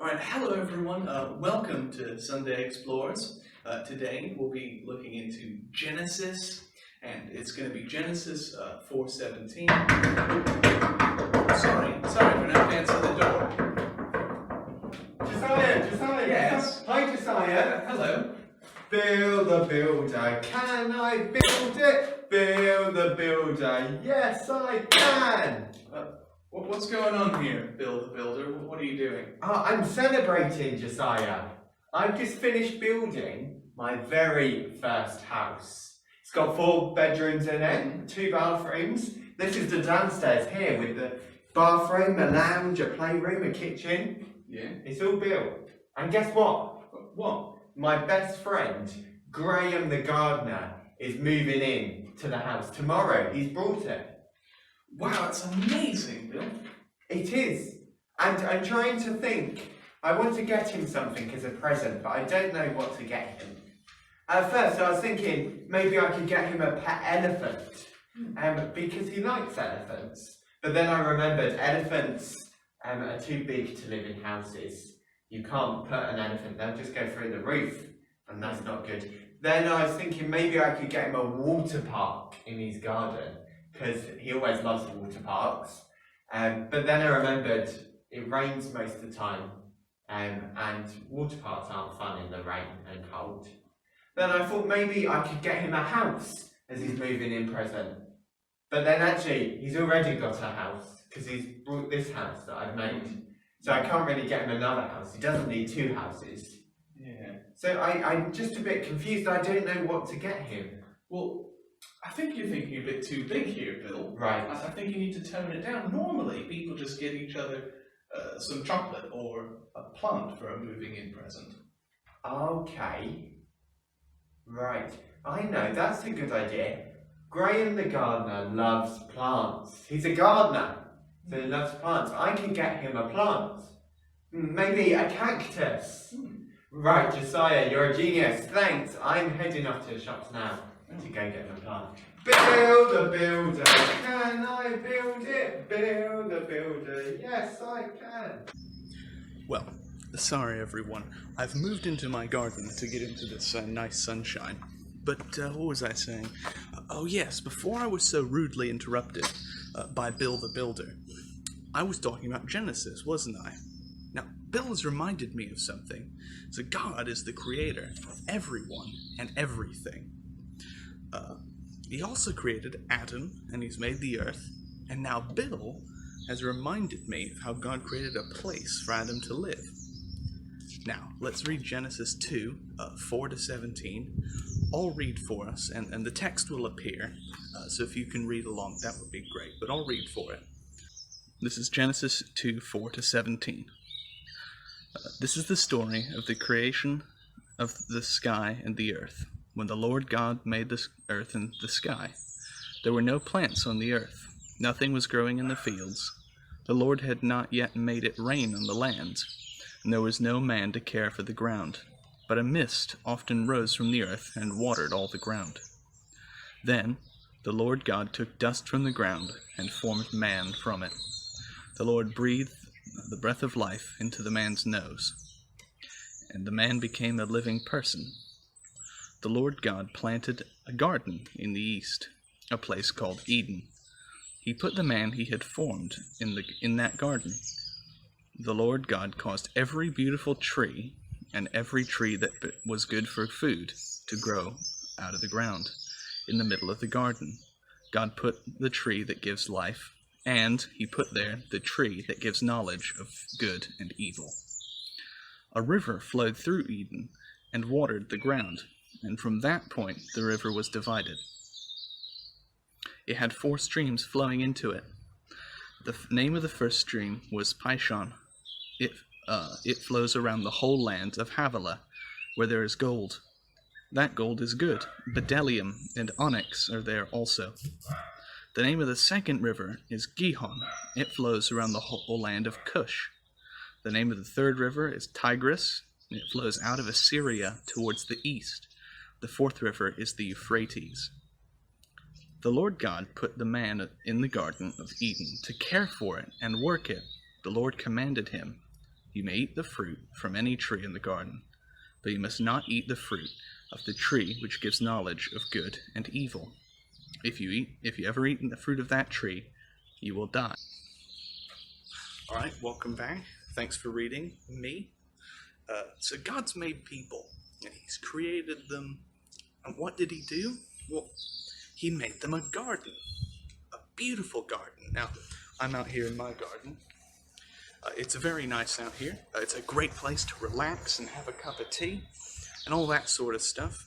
All right, hello everyone. Welcome to Sunday Explorers. Today we'll be looking into Genesis, and it's going to be Genesis 4:17. Sorry for not answering the door. Josiah. Yes. Hi, Josiah. Hello. Build the builder, can I build it? Build the builder, yes I can. What's going on here, Bill the Builder? What are you doing? I'm celebrating, Josiah. I've just finished building my very first house. It's got 4 bedrooms in it, 2 bathrooms. This is the downstairs here with the bathroom, a lounge, a playroom, a kitchen. Yeah. It's all built. And guess what? What? My best friend, Graham the gardener, is moving in to the house tomorrow. He's brought it. Wow, that's amazing, Bill. It is. And I'm trying to think. I want to get him something as a present, but I don't know what to get him. At first, I was thinking maybe I could get him a pet elephant, because he likes elephants. But then I remembered elephants are too big to live in houses. You can't put an elephant, they'll just go through the roof, and that's not good. Then I was thinking maybe I could get him a water park in his garden, because he always loves water parks. But then I remembered it rains most of the time, and water parks aren't fun in the rain and cold. Then I thought maybe I could get him a house as his moving in present. But then actually, he's already got a house, because he's brought this house that I've made. So I can't really get him another house. He doesn't need 2 houses. Yeah. So I'm just a bit confused. I don't know what to get him. Well, I think you're thinking a bit too big here, Bill. Right. I think you need to tone it down. Normally, people just get each other some chocolate or a plant for a moving-in present. Okay. Right. I know, that's a good idea. Graham the gardener loves plants. He's a gardener, so he loves plants. I can get him a plant. Maybe a cactus. Right, Josiah, you're a genius. Thanks. I'm heading off to the shops now to go get him a plant. Build a builder, can I build it? Build a builder, yes I can. Well, sorry everyone. I've moved into my garden to get into this nice sunshine. But what was I saying? Oh yes, before I was so rudely interrupted by Bill the Builder, I was talking about Genesis, wasn't I? Now, Bill has reminded me of something. So God is the creator of everyone and everything. He also created Adam, and he's made the earth, and now Bill has reminded me of how God created a place for Adam to live. Now, let's read Genesis 2, 4-17. I'll read for us, and the text will appear, so if you can read along, that would be great, but I'll read for it. This is Genesis 2, 4-17. This is the story of the creation of the sky and the earth. When the Lord God made the earth and the sky, there were no plants on the earth. Nothing was growing in the fields. The Lord had not yet made it rain on the land, and there was no man to care for the ground. But a mist often rose from the earth and watered all the ground. Then the Lord God took dust from the ground and formed man from it. The Lord breathed the breath of life into the man's nose, and the man became a living person. The Lord God planted a garden in the east, a place called Eden. He put the man he had formed in that garden. The Lord God caused every beautiful tree and every tree that was good for food to grow out of the ground. In the middle of the garden, God put the tree that gives life, and he put there the tree that gives knowledge of good and evil. A river flowed through Eden and watered the ground, and from that point the river was divided. It had 4 streams flowing into it. The name of the first stream was Pishon. It flows around the whole land of Havilah, where there is gold. That gold is good. Bdellium and onyx are there also. The name of the second river is Gihon. It flows around the whole land of Cush. The name of the third river is Tigris. It flows out of Assyria towards the east. The fourth river is the Euphrates. The Lord God put the man in the Garden of Eden to care for it and work it. The Lord commanded him, You may eat the fruit from any tree in the garden, but you must not eat the fruit of the tree which gives knowledge of good and evil. If you ever eat the fruit of that tree, you will die. Alright, welcome back. Thanks for reading me. So God's made people, and He's created them. And what did He do? Well, He made them a garden. A beautiful garden. Now, I'm out here in my garden. It's very nice out here. It's a great place to relax and have a cup of tea and all that sort of stuff.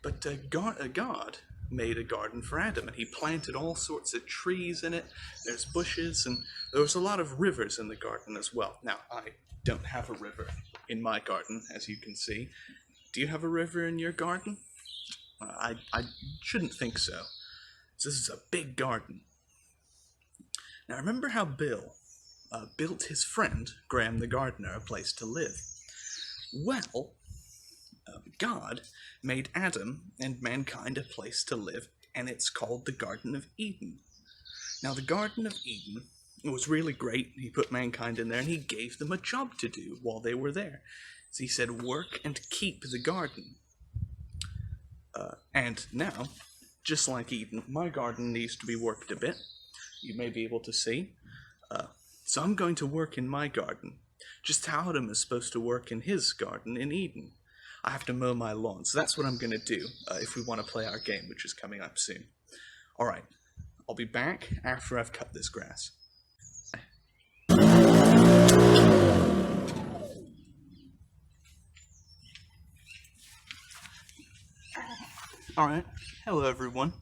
But God made a garden for Adam, and He planted all sorts of trees in it. There's bushes, and there was a lot of rivers in the garden as well. Now, I don't have a river in my garden, as you can see. Do you have a river in your garden? I shouldn't think so. This is a big garden. Now, remember how Bill built his friend, Graham the gardener, a place to live? Well, God made Adam and mankind a place to live, and it's called the Garden of Eden. Now, the Garden of Eden was really great. He put mankind in there, and He gave them a job to do while they were there. So He said, work and keep the garden. And now, just like Eden, my garden needs to be worked a bit. You may be able to see. So I'm going to work in my garden, just how Adam is supposed to work in his garden in Eden. I have to mow my lawn, so that's what I'm going to do if we want to play our game, which is coming up soon. Alright, I'll be back after I've cut this grass. Alright, hello everyone.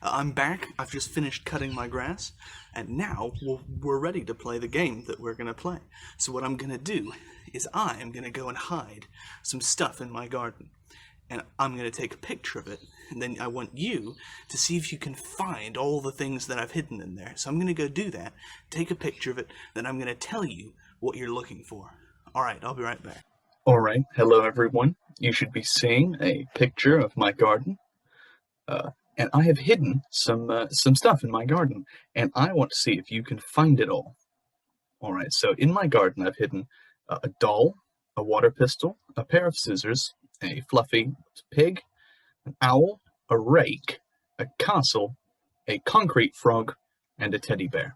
I'm back. I've just finished cutting my grass, and now we're ready to play the game that we're going to play. So what I'm going to do is I am going to go and hide some stuff in my garden, and I'm going to take a picture of it, and then I want you to see if you can find all the things that I've hidden in there. So I'm going to go do that, take a picture of it, then I'm going to tell you what you're looking for. Alright, I'll be right back. Alright, hello everyone. You should be seeing a picture of my garden. And I have hidden some stuff in my garden, and I want to see if you can find it all. Alright, so in my garden I've hidden a doll, a water pistol, a pair of scissors, a fluffy pig, an owl, a rake, a castle, a concrete frog, and a teddy bear.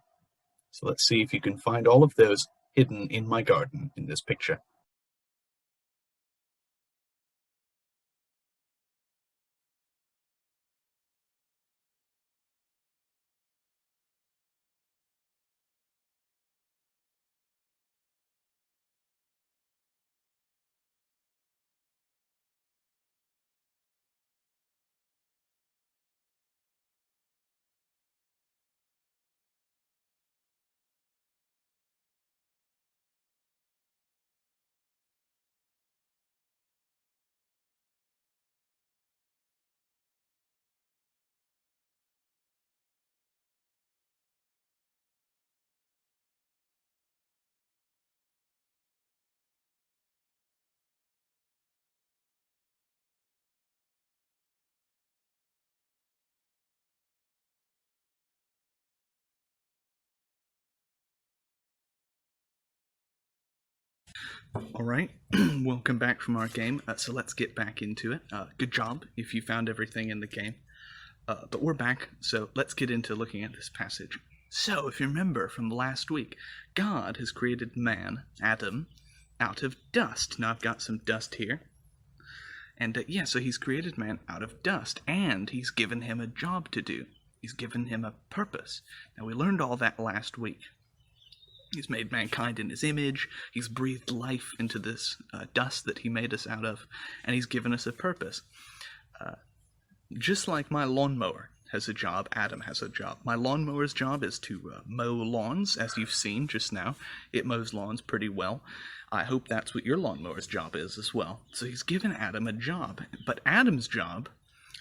So let's see if you can find all of those hidden in my garden in this picture. Alright, welcome back from our game, so let's get back into it. Good job if you found everything in the game. But we're back, so let's get into looking at this passage. So, if you remember from last week, God has created man, Adam, out of dust. Now I've got some dust here. And so He's created man out of dust, and He's given him a job to do. He's given him a purpose. Now we learned all that last week. He's made mankind in His image, He's breathed life into this dust that He made us out of, and He's given us a purpose. Just like my lawnmower has a job, Adam has a job. My lawnmower's job is to mow lawns, as you've seen just now. It mows lawns pretty well. I hope that's what your lawnmower's job is as well. So He's given Adam a job, but Adam's job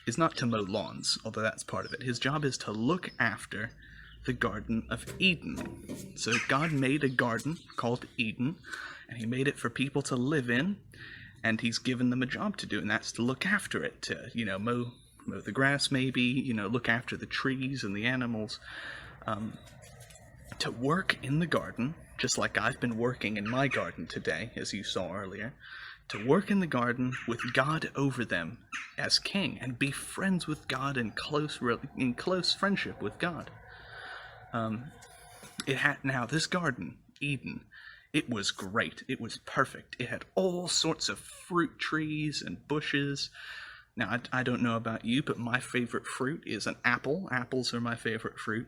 is not to mow lawns, although that's part of it. His job is to look after the Garden of Eden. So God made a garden called Eden, and He made it for people to live in, and He's given them a job to do, and that's to look after it, to, mow the grass maybe, look after the trees and the animals, to work in the garden just like I've been working in my garden today, as you saw earlier, to work in the garden with God over them as king, and be friends with God and in close friendship with God. This garden, Eden, it was great. It was perfect. It had all sorts of fruit trees and bushes. Now, I don't know about you, but my favorite fruit is an apple. Apples are my favorite fruit.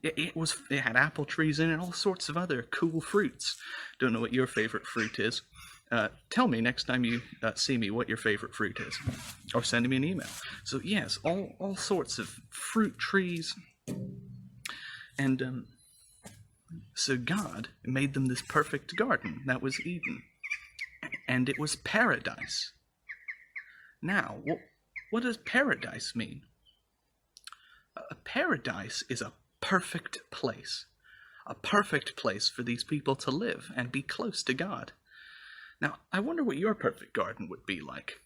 It had apple trees in it, all sorts of other cool fruits. Don't know what your favorite fruit is. Tell me next time you see me what your favorite fruit is, or send me an email. So yes, all sorts of fruit trees, and so God made them this perfect garden. That was Eden, and it was paradise. Now, what does paradise mean? A paradise is a perfect place for these people to live and be close to God. Now, I wonder what your perfect garden would be like.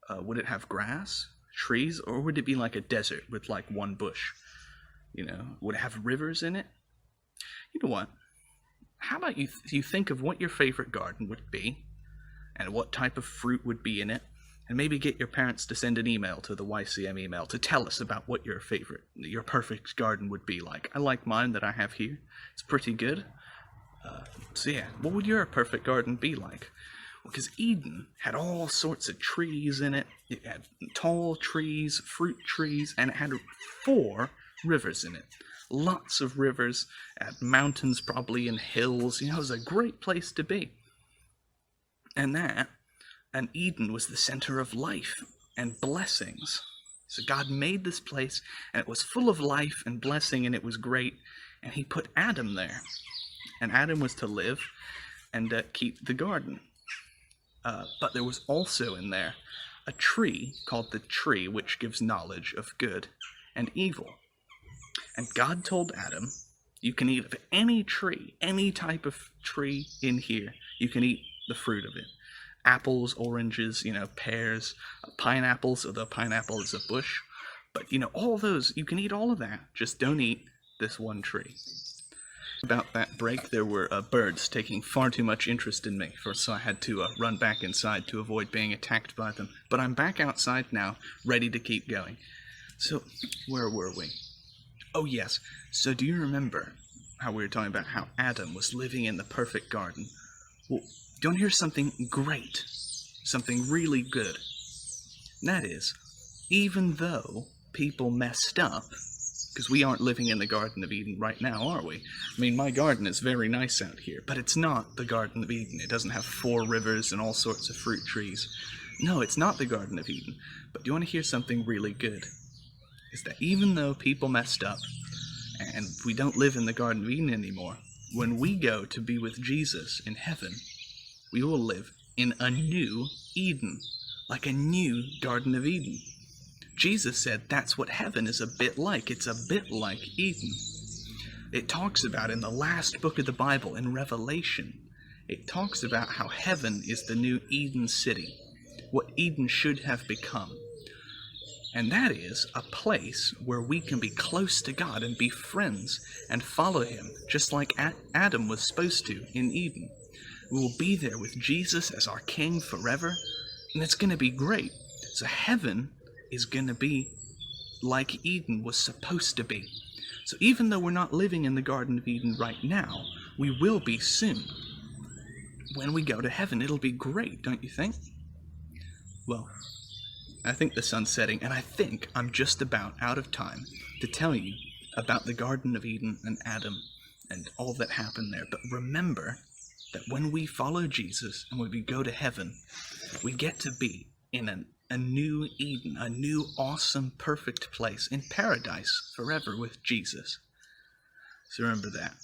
Would it have grass, trees, or would it be like a desert with like one bush? Would it have rivers in it? You know what? How about you think of what your favorite garden would be, and what type of fruit would be in it, and maybe get your parents to send an email to the YCM email to tell us about what your perfect garden would be like. I like mine that I have here. It's pretty good. So yeah, what would your perfect garden be like? Because Eden had all sorts of trees in it. It had tall trees, fruit trees, and it had 4 rivers in it. Lots of rivers, at mountains probably, and hills. It was a great place to be. And Eden was the center of life and blessings. So God made this place, and it was full of life and blessing, and it was great. And he put Adam there. And Adam was to live and keep the garden. But there was also in there a tree called the tree which gives knowledge of good and evil. And God told Adam, you can eat of any tree, any type of tree in here. You can eat the fruit of it. Apples, oranges, pears, pineapples, although pineapple is a bush. But, all those, you can eat all of that. Just don't eat this one tree. About that break, there were birds taking far too much interest in me, so I had to run back inside to avoid being attacked by them. But I'm back outside now, ready to keep going. So, where were we? Oh yes, so do you remember how we were talking about how Adam was living in the perfect garden? Well, do you want to hear something great? Something really good. That is, even though people messed up, because we aren't living in the Garden of Eden right now, are we? I mean, my garden is very nice out here, but it's not the Garden of Eden. It doesn't have 4 rivers and all sorts of fruit trees. No, it's not the Garden of Eden. But do you want to hear something really good? Is that even though people messed up, and we don't live in the Garden of Eden anymore, when we go to be with Jesus in heaven, we will live in a new Eden, like a new Garden of Eden. Jesus said that's what heaven is a bit like. It's a bit like Eden. It talks about in the last book of the Bible, in Revelation, it talks about how heaven is the new Eden city, what Eden should have become. And that is a place where we can be close to God and be friends and follow him, just like Adam was supposed to in Eden. We will be there with Jesus as our King forever, and it's going to be great. So heaven is going to be like Eden was supposed to be. So even though we're not living in the Garden of Eden right now, we will be soon. When we go to heaven, it'll be great, don't you think? Well, I think the sun's setting, and I think I'm just about out of time to tell you about the Garden of Eden and Adam and all that happened there. But remember that when we follow Jesus and when we go to heaven, we get to be in a new Eden, a new, awesome, perfect place in paradise forever with Jesus. So remember that.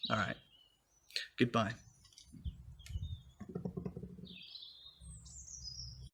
All right. Goodbye.